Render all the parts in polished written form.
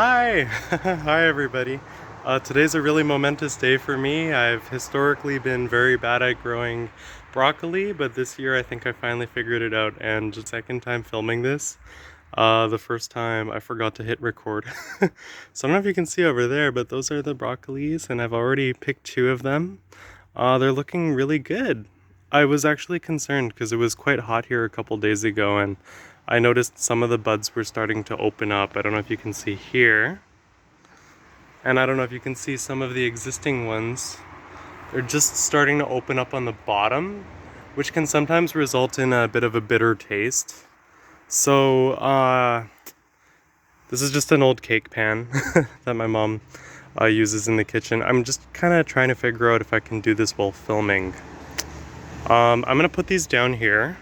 Hi! Hi everybody. Today's a really momentous day for me. I've historically been very bad at growing broccoli, but this year I think I finally figured it out, and just second time filming this. The first time I forgot to hit record. So I don't know if you can see over there, but those are the broccolis, and I've already picked two of them. They're looking really good. I was actually concerned because it was quite hot here a couple days ago, and I noticed some of the buds were starting to open up. I don't know if you can see here. And I don't know if you can see some of the existing ones. They're just starting to open up on the bottom, which can sometimes result in a bit of a bitter taste. So, this is just an old cake pan that my mom uses in the kitchen. I'm just kind of trying to figure out if I can do this while filming. I'm gonna put these down here.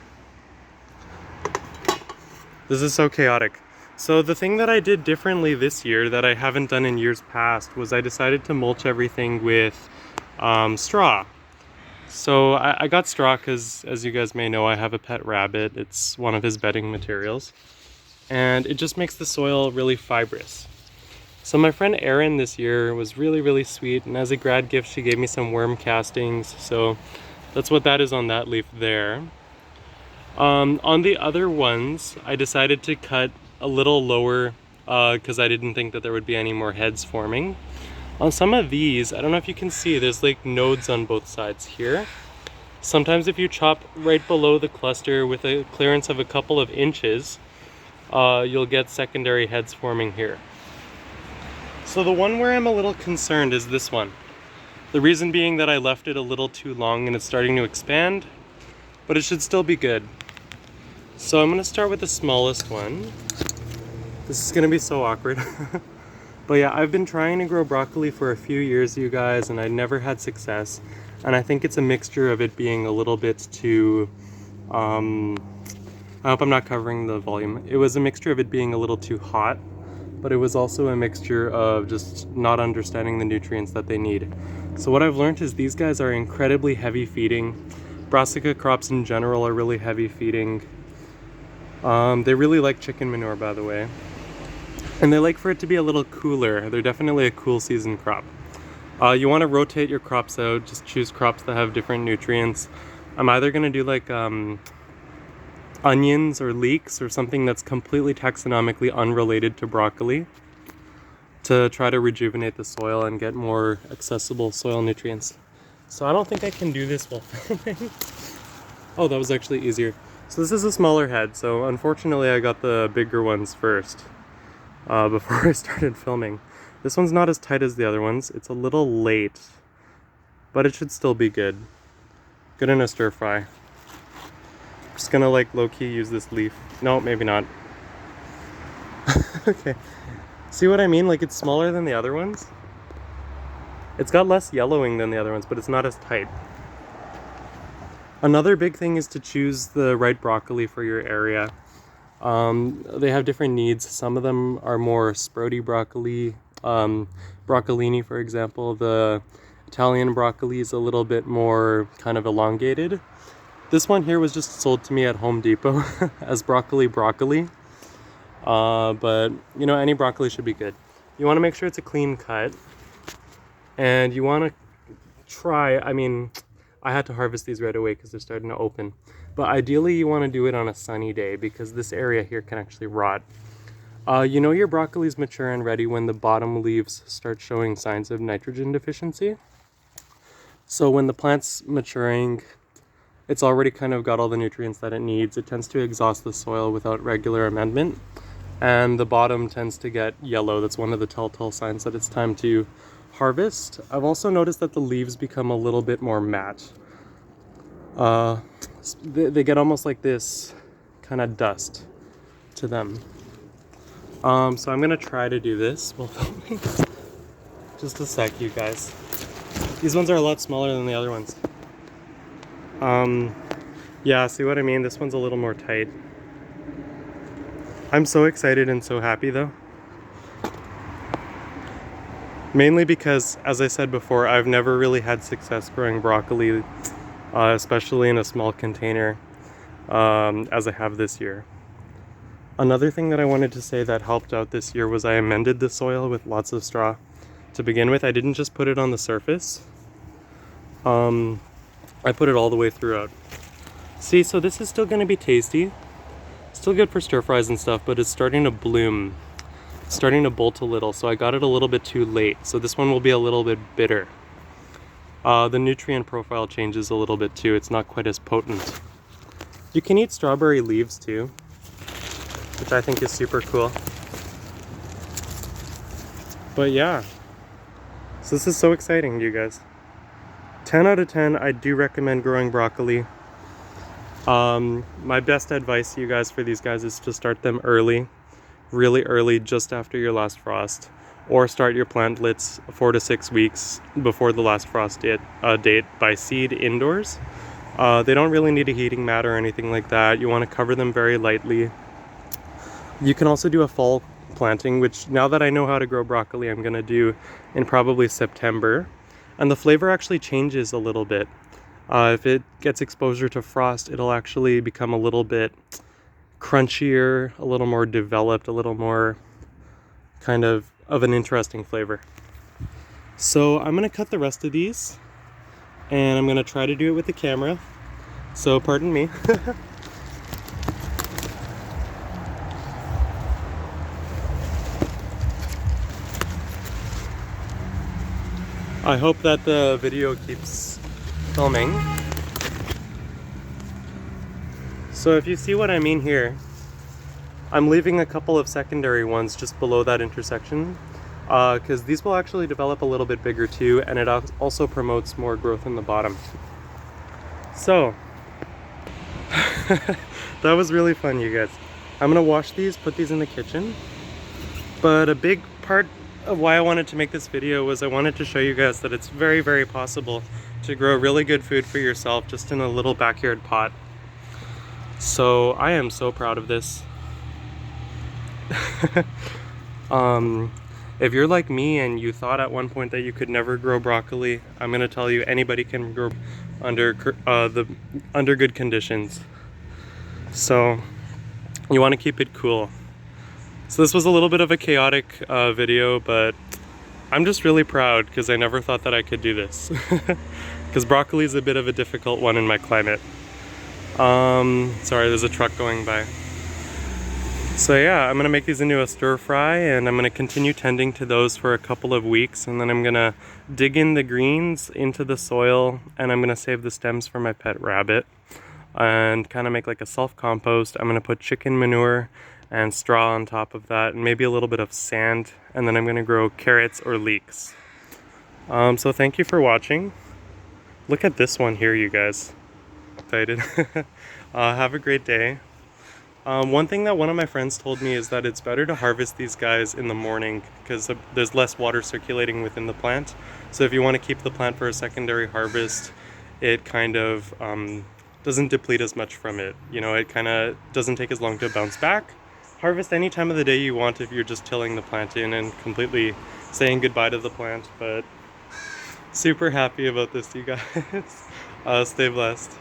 This is so chaotic. So the thing that I did differently this year that I haven't done in years past was I decided to mulch everything with straw. So I got straw because, as you guys may know, I have a pet rabbit. It's one of his bedding materials. And it just makes the soil really fibrous. So my friend Erin this year was really sweet, and as a grad gift she gave me some worm castings. So that's what that is on that leaf there. On the other ones, I decided to cut a little lower because I didn't think that there would be any more heads forming. On some of these, I don't know if you can see, there's like nodes on both sides here. Sometimes if you chop right below the cluster with a clearance of a couple of inches, you'll get secondary heads forming here. So the one where I'm a little concerned is this one. The reason being that I left it a little too long and it's starting to expand, but it should still be good. So I'm gonna start with the smallest one. This is gonna be so awkward. But yeah, I've been trying to grow broccoli for a few years, you guys, and I never had success. And I think it's a mixture of it being a little bit too, I hope I'm not covering the volume. It was a mixture of it being a little too hot, but it was also a mixture of just not understanding the nutrients that they need. So what I've learned is these guys are incredibly heavy feeding. Brassica crops in general are really heavy feeding. They really like chicken manure, by the way. And they like for it to be a little cooler. They're definitely a cool season crop. You want to rotate your crops out, just choose crops that have different nutrients. I'm either going to do like onions or leeks or something that's completely taxonomically unrelated to broccoli to try to rejuvenate the soil and get more accessible soil nutrients. So I don't think I can do this while filming. Oh, that was actually easier. So this is a smaller head, so unfortunately I got the bigger ones first before I started filming. This one's not as tight as the other ones. It's a little late, but it should still be good. Good in a stir fry. Just gonna like low-key use this leaf. No, maybe not. Okay. See what I mean? Like it's smaller than the other ones. It's got less yellowing than the other ones, but it's not as tight. Another big thing is to choose the right broccoli for your area. They have different needs. Some of them are more sprouty broccoli. Broccolini, for example. The Italian broccoli is a little bit more kind of elongated. This one here was just sold to me at Home Depot as broccoli. But you know, any broccoli should be good. You want to make sure it's a clean cut. And you want to try, I had to harvest these right away because they're starting to open. But ideally you want to do it on a sunny day because this area here can actually rot. You know your broccoli's mature and ready when the bottom leaves start showing signs of nitrogen deficiency. So when the plant's maturing, it's already kind of got all the nutrients that it needs. It tends to exhaust the soil without regular amendment. And the bottom tends to get yellow. That's one of the telltale signs that it's time to harvest. I've also noticed that the leaves become a little bit more matte. They get almost like this kind of dust to them. So I'm gonna try to do this while filming. Just a sec, you guys. These ones are a lot smaller than the other ones. Yeah, see what I mean? This one's a little more tight. I'm so excited and so happy though. Mainly because, as I said before, I've never really had success growing broccoli, especially in a small container, as I have this year. Another thing that I wanted to say that helped out this year was I amended the soil with lots of straw. To begin with, I didn't just put it on the surface. I put it all the way throughout. See, so this is still gonna be tasty. Still good for stir fries and stuff, but it's starting to bloom. It's starting to bolt a little, so I got it a little bit too late. So this one will be a little bit bitter. The nutrient profile changes a little bit too. It's not quite as potent. You can eat strawberry leaves too, which I think is super cool. But yeah, so this is so exciting, you guys. 10 out of 10, I do recommend growing broccoli. My best advice to you guys for these guys is to start them early, really early, just after your last frost, or start your plantlets 4 to 6 weeks before the last frost date by seed indoors. They don't really need a heating mat or anything like that. You want to cover them very lightly. You can also do a fall planting, which now that I know how to grow broccoli, I'm gonna do in probably September. And the flavor actually changes a little bit. If it gets exposure to frost, it'll actually become a little bit crunchier, a little more developed, a little more kind of an interesting flavor. So I'm gonna cut the rest of these, and I'm gonna try to do it with the camera. So pardon me. I hope that the video keeps filming. So if you see what I mean here, I'm leaving a couple of secondary ones just below that intersection, because these will actually develop a little bit bigger too, and it also promotes more growth in the bottom. So, that was really fun, you guys. I'm gonna wash these, put these in the kitchen, but a big part of why I wanted to make this video was I wanted to show you guys that it's very, very possible to grow really good food for yourself just in a little backyard pot. So I am so proud of this. If you're like me and you thought at one point that you could never grow broccoli, I'm gonna tell you anybody can grow under good conditions. So you want to keep it cool. So this was a little bit of a chaotic video, but I'm just really proud because I never thought that I could do this. Because broccoli is a bit of a difficult one in my climate. Sorry, there's a truck going by. So yeah, I'm gonna make these into a stir fry, and I'm gonna continue tending to those for a couple of weeks, and then I'm gonna dig in the greens into the soil, and I'm gonna save the stems for my pet rabbit and kind of make like a self-compost. I'm gonna put chicken manure and straw on top of that, and maybe a little bit of sand, and then I'm gonna grow carrots or leeks. So thank you for watching. Look at this one here, you guys. Excited. Have a great day. One thing that one of my friends told me is that it's better to harvest these guys in the morning because there's less water circulating within the plant. So if you want to keep the plant for a secondary harvest, it kind of doesn't deplete as much from it. You know, it kind of doesn't take as long to bounce back. Harvest any time of the day you want if you're just tilling the plant in and completely saying goodbye to the plant, but super happy about this, you guys. Stay blessed.